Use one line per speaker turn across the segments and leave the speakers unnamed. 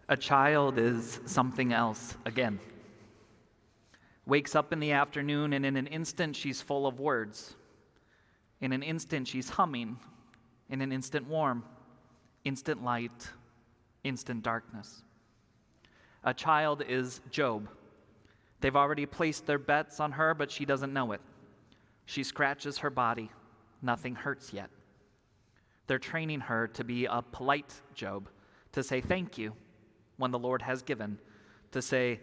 A child is something else again. Wakes up in the afternoon, and in an instant she's full of words. In an instant she's humming. In an instant warm. Instant light. Instant darkness. A child is Job. They've already placed their bets on her, but she doesn't know it. She scratches her body. Nothing hurts yet. They're training her to be a polite Job, to say thank you when the Lord has given, to say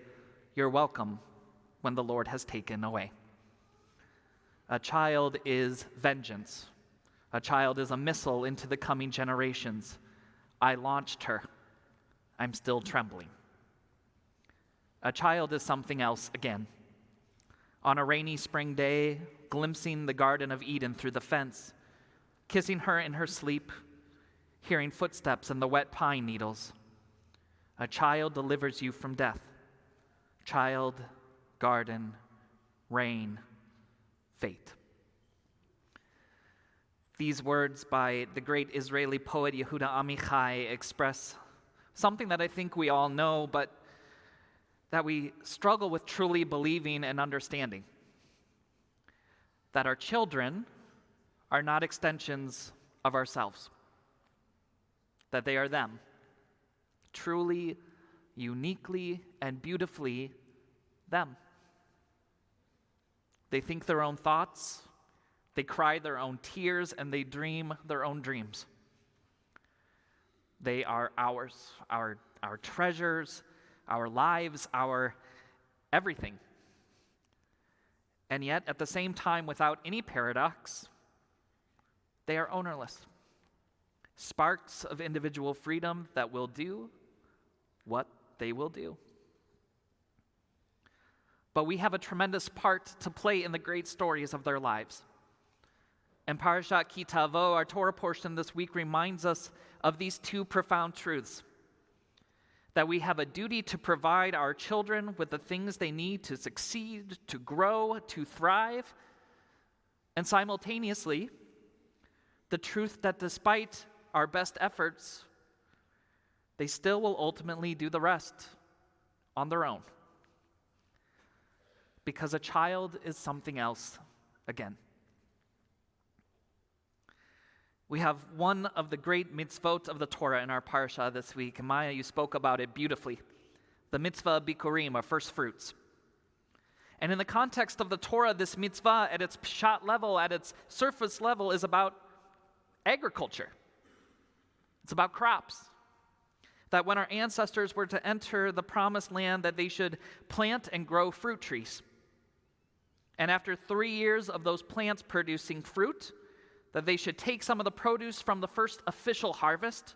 you're welcome when the Lord has taken away. A child is vengeance. A child is a missile into the coming generations. I launched her. I'm still trembling. A child is something else again. On a rainy spring day, glimpsing the Garden of Eden through the fence, kissing her in her sleep, hearing footsteps in the wet pine needles. A child delivers you from death. Child, garden, rain, fate. These words by the great Israeli poet Yehuda Amichai express something that I think we all know, but that we struggle with truly believing and understanding. That our children are not extensions of ourselves. That they are them. Truly, uniquely, and beautifully them. They think their own thoughts, they cry their own tears, and they dream their own dreams. They are ours, our treasures, our lives, our everything. And yet, at the same time, without any paradox, they are ownerless. Sparks of individual freedom that will do what they will do. But we have a tremendous part to play in the great stories of their lives. And Parashat Ki Tavo, our Torah portion this week, reminds us of these two profound truths. That we have a duty to provide our children with the things they need to succeed, to grow, to thrive. And simultaneously, the truth that despite our best efforts, they still will ultimately do the rest on their own. Because a child is something else again. We have one of the great mitzvot of the Torah in our parsha this week. Maya, you spoke about it beautifully. The mitzvah of bikurim, or first fruits. And in the context of the Torah, this mitzvah at its pshat level, at its surface level, is about agriculture. It's about crops. That when our ancestors were to enter the promised land, that they should plant and grow fruit trees. And after 3 years of those plants producing fruit, that they should take some of the produce from the first official harvest,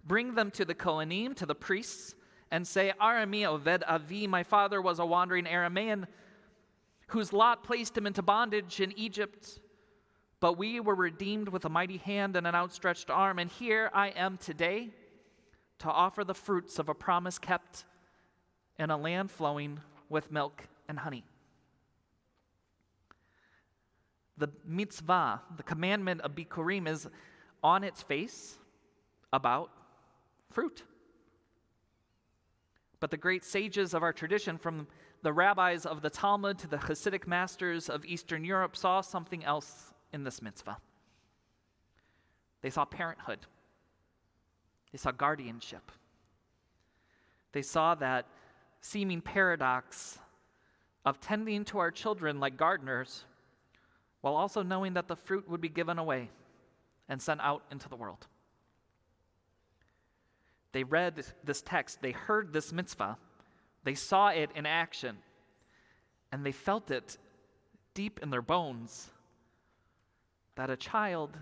bring them to the Kohanim, to the priests, and say, Arami Oved Avi, my father was a wandering Aramaean, whose lot placed him into bondage in Egypt. But we were redeemed with a mighty hand and an outstretched arm, and here I am today to offer the fruits of a promise kept in a land flowing with milk and honey. The mitzvah, the commandment of bikurim, is on its face about fruit. But the great sages of our tradition, from the rabbis of the Talmud to the Hasidic masters of Eastern Europe, saw something else in this mitzvah. They saw parenthood. They saw guardianship. They saw that seeming paradox of tending to our children like gardeners, while also knowing that the fruit would be given away and sent out into the world. They read this text, they heard this mitzvah, they saw it in action, and they felt it deep in their bones that a child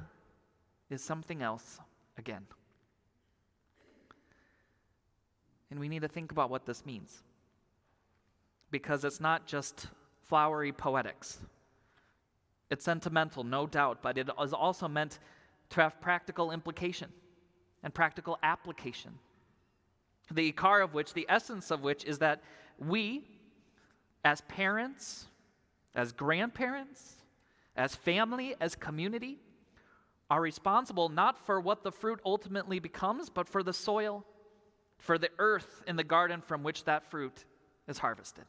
is something else again. And we need to think about what this means. Because it's not just flowery poetics. It's sentimental, no doubt, but it is also meant to have practical implication and practical application. The ikar of which, the essence of which, is that we, as parents, as grandparents, as family, as community, are responsible not for what the fruit ultimately becomes, but for the soil for the earth in the garden from which that fruit is harvested.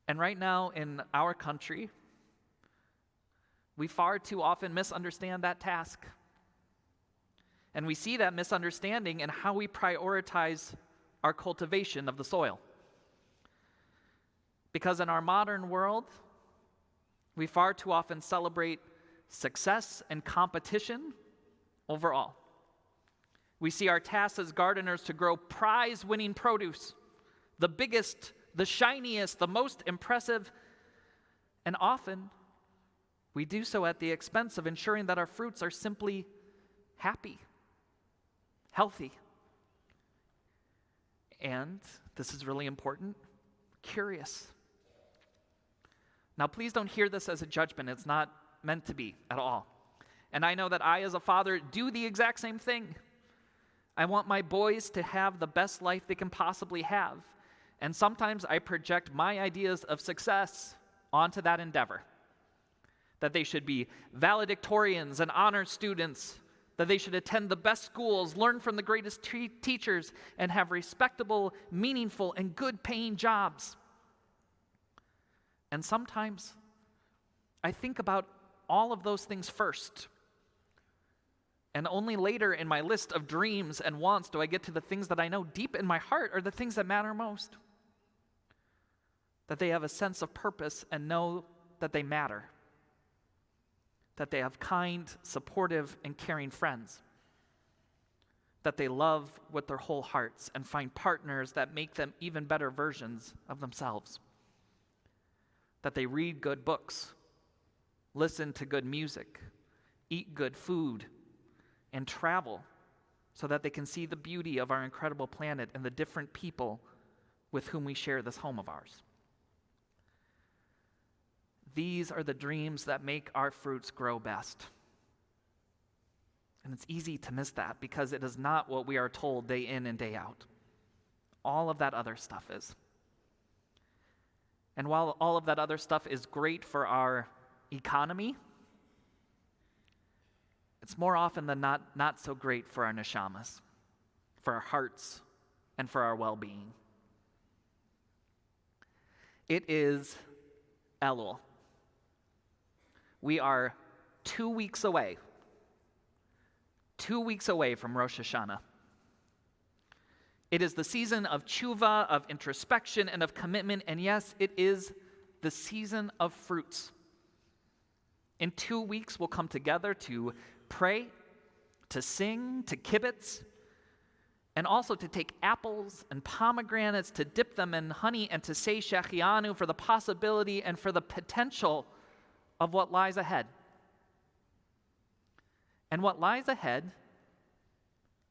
And right now in our country, we far too often misunderstand that task. And we see that misunderstanding in how we prioritize our cultivation of the soil. Because in our modern world, we far too often celebrate success and competition overall. We see our task as gardeners to grow prize-winning produce, the biggest, the shiniest, the most impressive, and often we do so at the expense of ensuring that our fruits are simply happy, healthy, and, this is really important, curious. Now, please don't hear this as a judgment. It's not meant to be at all. And I know that I, as a father, do the exact same thing. I want my boys to have the best life they can possibly have. And sometimes I project my ideas of success onto that endeavor. That they should be valedictorians and honor students, that they should attend the best schools, learn from the greatest teachers, and have respectable, meaningful, and good-paying jobs. And sometimes I think about all of those things first. And only later in my list of dreams and wants do I get to the things that I know deep in my heart are the things that matter most. That they have a sense of purpose and know that they matter. That they have kind, supportive, and caring friends. That they love with their whole hearts and find partners that make them even better versions of themselves. That they read good books, listen to good music, eat good food, and travel so that they can see the beauty of our incredible planet and the different people with whom we share this home of ours. These are the dreams that make our fruits grow best. And it's easy to miss that because it is not what we are told day in and day out. All of that other stuff is. And while all of that other stuff is great for our economy, it's more often than not so great for our neshamas, for our hearts, and for our well-being. It is Elul. We are 2 weeks away. 2 weeks away from Rosh Hashanah. It is the season of tshuva, of introspection, and of commitment, and yes, it is the season of fruits. In 2 weeks, we'll come together to pray, to sing, to kibbutz, and also to take apples and pomegranates, to dip them in honey, and to say Shechianu for the possibility and for the potential of what lies ahead. And what lies ahead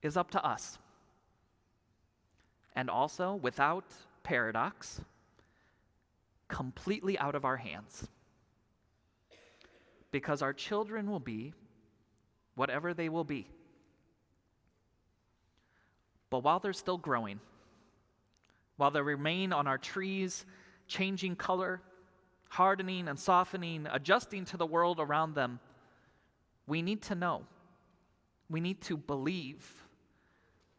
is up to us. And also, without paradox, completely out of our hands. Because our children will be whatever they will be. But while they're still growing, while they remain on our trees, changing color, hardening and softening, adjusting to the world around them, we need to know, we need to believe,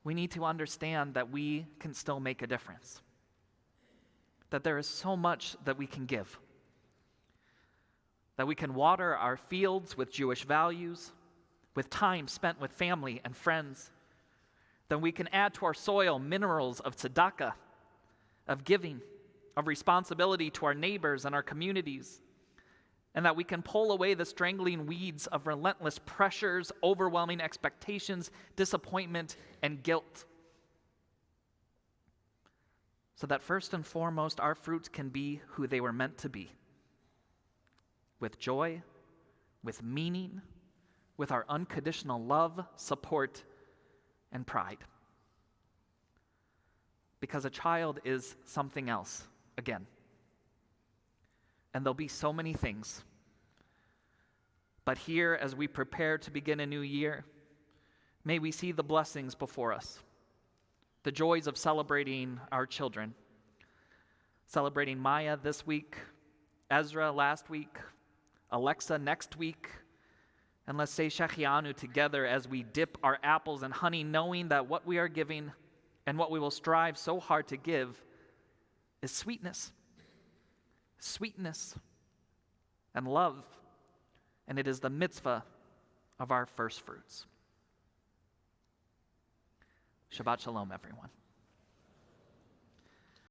we need to understand that we can still make a difference. That there is so much that we can give. That we can water our fields with Jewish values, with time spent with family and friends. That we can add to our soil minerals of tzedakah, of giving, of responsibility to our neighbors and our communities, and that we can pull away the strangling weeds of relentless pressures, overwhelming expectations, disappointment, and guilt. So that first and foremost, our fruits can be who they were meant to be, with joy, with meaning, with our unconditional love, support, and pride. Because a child is something else. Again. And there'll be so many things. But here, as we prepare to begin a new year, may we see the blessings before us, the joys of celebrating our children, celebrating Maya this week, Ezra last week, Alexa next week, And let's say Shechianu together as we dip our apples in honey, knowing that what we are giving and what we will strive so hard to give is sweetness. Sweetness and love. And it is the mitzvah of our first fruits. Shabbat shalom, everyone.